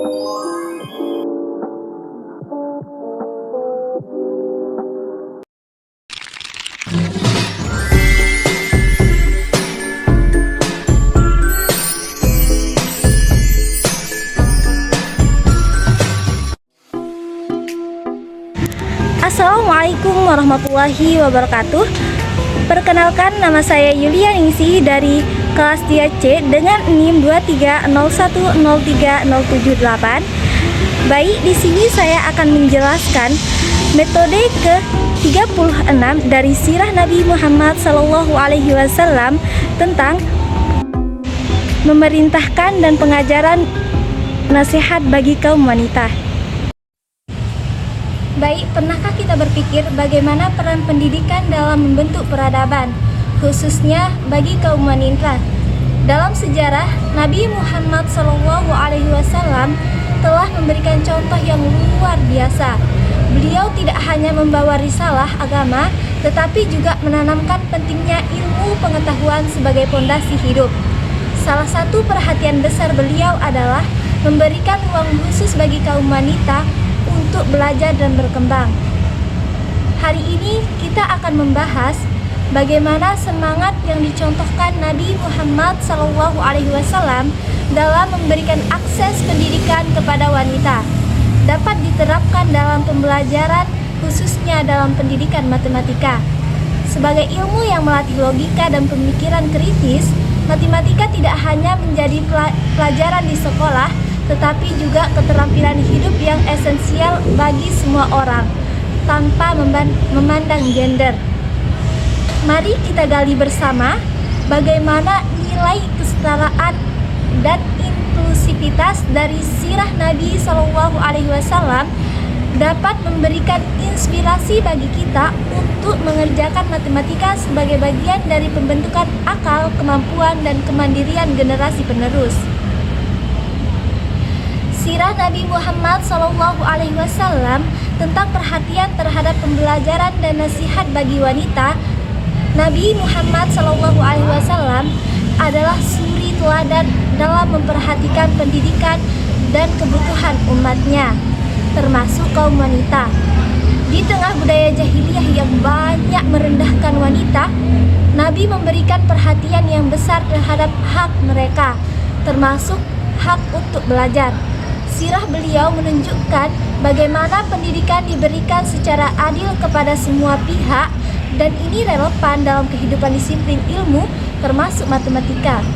Assalamualaikum warahmatullahi wabarakatuh. Perkenalkan, nama saya Yulia Ningsi dari kelas 3C dengan NIM 230103078. Baik, di sini saya akan menjelaskan metode ke-36 dari sirah Nabi Muhammad SAW tentang memerintahkan dan pengajaran nasihat bagi kaum wanita. Baik, pernahkah kita berpikir bagaimana peran pendidikan dalam membentuk peradaban, khususnya bagi kaum wanita? Dalam sejarah, Nabi Muhammad SAW telah memberikan contoh yang luar biasa. Beliau tidak hanya membawa risalah agama, tetapi juga menanamkan pentingnya ilmu pengetahuan sebagai pondasi hidup. Salah satu perhatian besar beliau adalah memberikan ruang khusus bagi kaum wanita untuk belajar dan berkembang. Hari ini kita akan membahas bagaimana semangat yang dicontohkan Nabi Muhammad SAW dalam memberikan akses pendidikan kepada wanita dapat diterapkan dalam pembelajaran, khususnya dalam pendidikan matematika. Sebagai ilmu yang melatih logika dan pemikiran kritis, matematika tidak hanya menjadi pelajaran di sekolah, tetapi juga keterampilan hidup yang esensial bagi semua orang, tanpa memandang gender. Mari kita gali bersama bagaimana nilai kesetaraan dan inklusivitas dari sirah Nabi SAW dapat memberikan inspirasi bagi kita untuk mengerjakan matematika sebagai bagian dari pembentukan akal, kemampuan, dan kemandirian generasi penerus. Sirah Nabi Muhammad SAW tentang perhatian terhadap pembelajaran dan nasihat bagi wanita. Nabi Muhammad SAW adalah suri teladan dalam memperhatikan pendidikan dan kebutuhan umatnya, termasuk kaum wanita. Di tengah budaya jahiliyah yang banyak merendahkan wanita, Nabi memberikan perhatian yang besar terhadap hak mereka, termasuk hak untuk belajar. Sirah beliau menunjukkan bagaimana pendidikan diberikan secara adil kepada semua pihak, dan ini relevan dalam kehidupan disiplin ilmu termasuk matematika.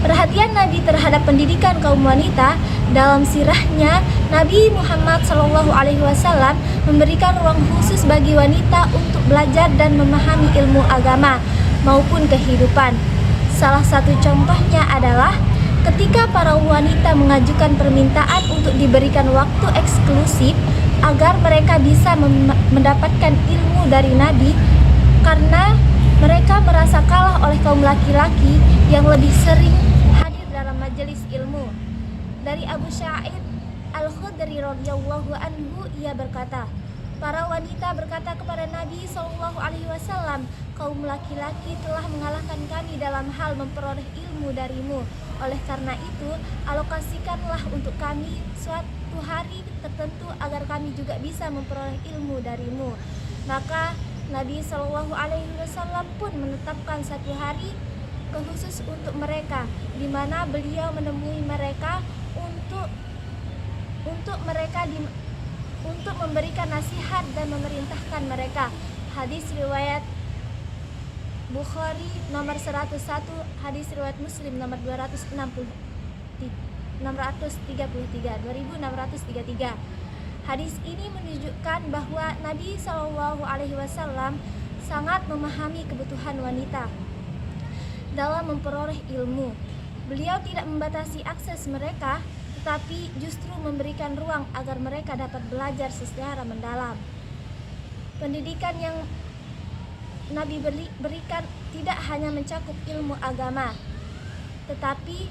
Perhatian Nabi terhadap pendidikan kaum wanita. Dalam sirahnya, Nabi Muhammad SAW memberikan ruang khusus bagi wanita untuk belajar dan memahami ilmu agama maupun kehidupan. Salah satu contohnya adalah ketika para wanita mengajukan permintaan untuk diberikan waktu eksklusif agar mereka bisa mendapatkan ilmu dari Nabi, karena mereka merasa kalah oleh kaum laki-laki yang lebih sering hadir dalam majelis ilmu. Dari Abu Sa'id Al-Khudri radhiyallahu anhu, ia berkata, para wanita berkata kepada Nabi SAW, kaum laki-laki telah mengalahkan kami dalam hal memperoleh ilmu darimu. Oleh karena itu, alokasikanlah untuk kami suatu hari tertentu agar kami juga bisa memperoleh ilmu darimu. Maka Nabi SAW pun menetapkan satu hari khusus untuk mereka, di mana beliau menemui mereka untuk memberikan nasihat dan memerintahkan mereka. Hadis riwayat Bukhari nomor 101, hadis riwayat Muslim nomor 2633. Hadis ini menunjukkan bahwa Nabi SAW sangat memahami kebutuhan wanita dalam memperoleh ilmu. Beliau tidak membatasi akses mereka, tetapi justru memberikan ruang agar mereka dapat belajar secara mendalam. Pendidikan yang Nabi berikan tidak hanya mencakup ilmu agama, tetapi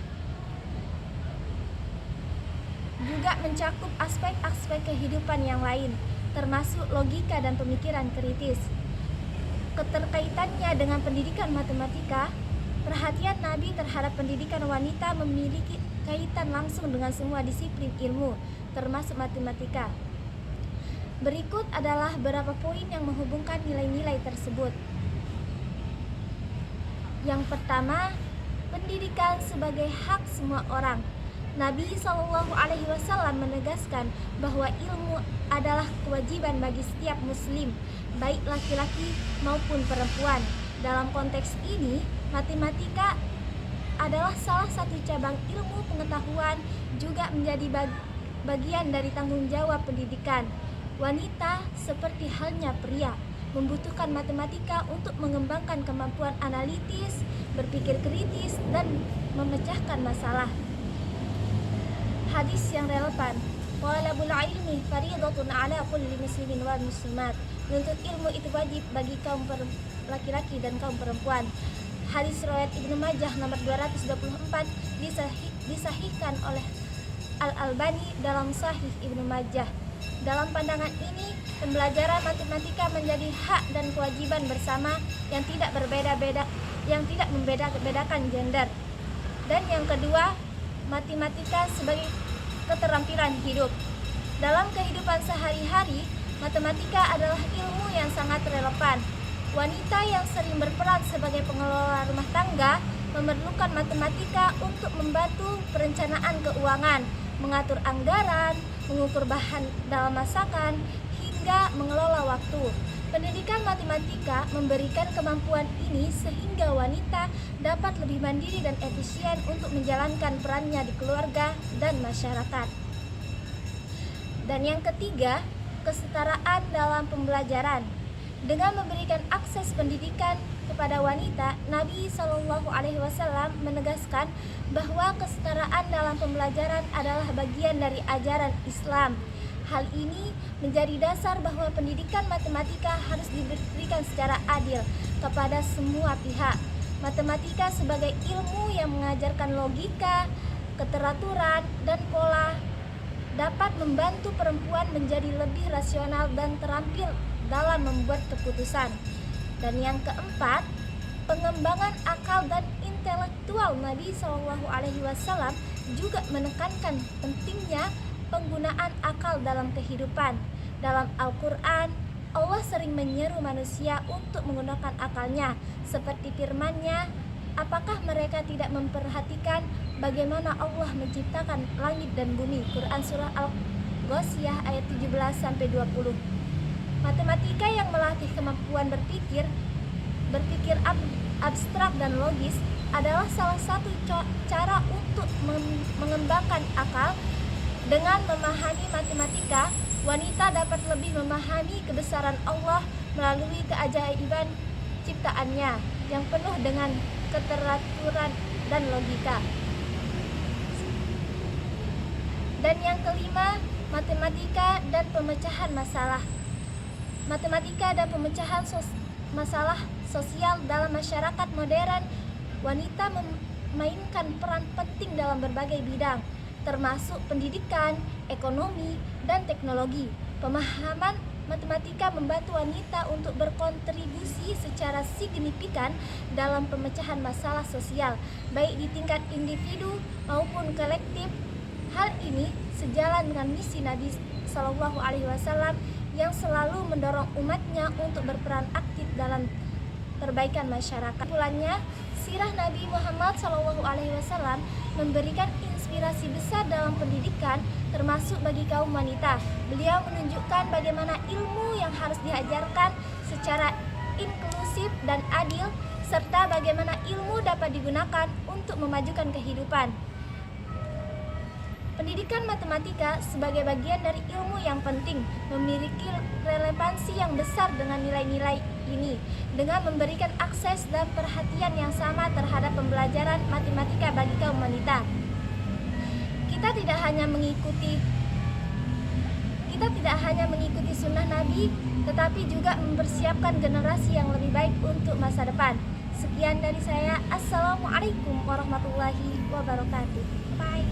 juga mencakup aspek-aspek kehidupan yang lain, termasuk logika dan pemikiran kritis. Keterkaitannya dengan pendidikan matematika, perhatian Nabi terhadap pendidikan wanita memiliki berkaitan langsung dengan semua disiplin ilmu, termasuk matematika. Berikut adalah beberapa poin yang menghubungkan nilai-nilai tersebut. Yang pertama, pendidikan sebagai hak semua orang. Nabi SAW menegaskan bahwa ilmu adalah kewajiban bagi setiap muslim, baik laki-laki maupun perempuan. Dalam konteks ini, matematika adalah salah satu cabang ilmu pengetahuan, juga menjadi bagian dari tanggung jawab pendidikan. Wanita, seperti halnya pria, membutuhkan matematika untuk mengembangkan kemampuan analitis, berpikir kritis, dan memecahkan masalah. Hadis yang relevan. Talabul ilmi fardhatun 'ala kulli muslimin wal muslimat. Menuntut ilmu itu wajib bagi kaum laki-laki dan kaum perempuan. Hadis riwayat Ibnu Majah nomor 224 disahihkan oleh Al-Albani dalam Sahih Ibnu Majah. Dalam pandangan ini, pembelajaran matematika menjadi hak dan kewajiban bersama yang tidak membeda-bedakan gender. Dan yang kedua, matematika sebagai keterampilan hidup. Dalam kehidupan sehari-hari, matematika adalah ilmu yang sangat relevan. Wanita yang sering berperan sebagai pengelola rumah tangga memerlukan matematika untuk membantu perencanaan keuangan, mengatur anggaran, mengukur bahan dalam masakan, hingga mengelola waktu. Pendidikan matematika memberikan kemampuan ini sehingga wanita dapat lebih mandiri dan efisien untuk menjalankan perannya di keluarga dan masyarakat. Dan yang ketiga, kesetaraan dalam pembelajaran. Dengan memberikan akses pendidikan kepada wanita, Nabi SAW menegaskan bahwa kesetaraan dalam pembelajaran adalah bagian dari ajaran Islam. Hal ini menjadi dasar bahwa pendidikan matematika harus diberikan secara adil kepada semua pihak. Matematika sebagai ilmu yang mengajarkan logika, keteraturan, dan pola dapat membantu perempuan menjadi lebih rasional dan terampil dalam membuat keputusan. Dan yang keempat, pengembangan akal dan intelektual. Nabi SAW juga menekankan pentingnya penggunaan akal dalam kehidupan. Dalam Al-Quran, Allah sering menyeru manusia untuk menggunakan akalnya, seperti firman-Nya, apakah mereka tidak memperhatikan bagaimana Allah menciptakan langit dan bumi? Quran Surah Al-Ghasyiyah ayat 17-20. Matematika yang melatih kemampuan berpikir abstrak dan logis adalah salah satu cara untuk mengembangkan akal. Dengan memahami matematika, wanita dapat lebih memahami kebesaran Allah melalui keajaiban ciptaannya yang penuh dengan keteraturan dan logika. Dan yang kelima, matematika dan pemecahan masalah. Matematika dan pemecahan masalah sosial dalam masyarakat modern. Wanita memainkan peran penting dalam berbagai bidang, termasuk pendidikan, ekonomi, dan teknologi. Pemahaman matematika membantu wanita untuk berkontribusi secara signifikan dalam pemecahan masalah sosial, baik di tingkat individu maupun kolektif. Hal ini sejalan dengan misi Nabi SAW yang selalu mendorong umatnya untuk berperan aktif dalam perbaikan masyarakat. Kesimpulannya, sirah Nabi Muhammad SAW memberikan inspirasi besar dalam pendidikan, termasuk bagi kaum wanita. Beliau menunjukkan bagaimana ilmu yang harus diajarkan secara inklusif dan adil, serta bagaimana ilmu dapat digunakan untuk memajukan kehidupan. Pendidikan matematika sebagai bagian dari ilmu yang penting memiliki relevansi yang besar dengan nilai-nilai ini, dengan memberikan akses dan perhatian yang sama terhadap pembelajaran matematika bagi kaum wanita. Kita tidak hanya mengikuti sunnah Nabi, tetapi juga mempersiapkan generasi yang lebih baik untuk masa depan. Sekian dari saya. Assalamualaikum warahmatullahi wabarakatuh. Bye.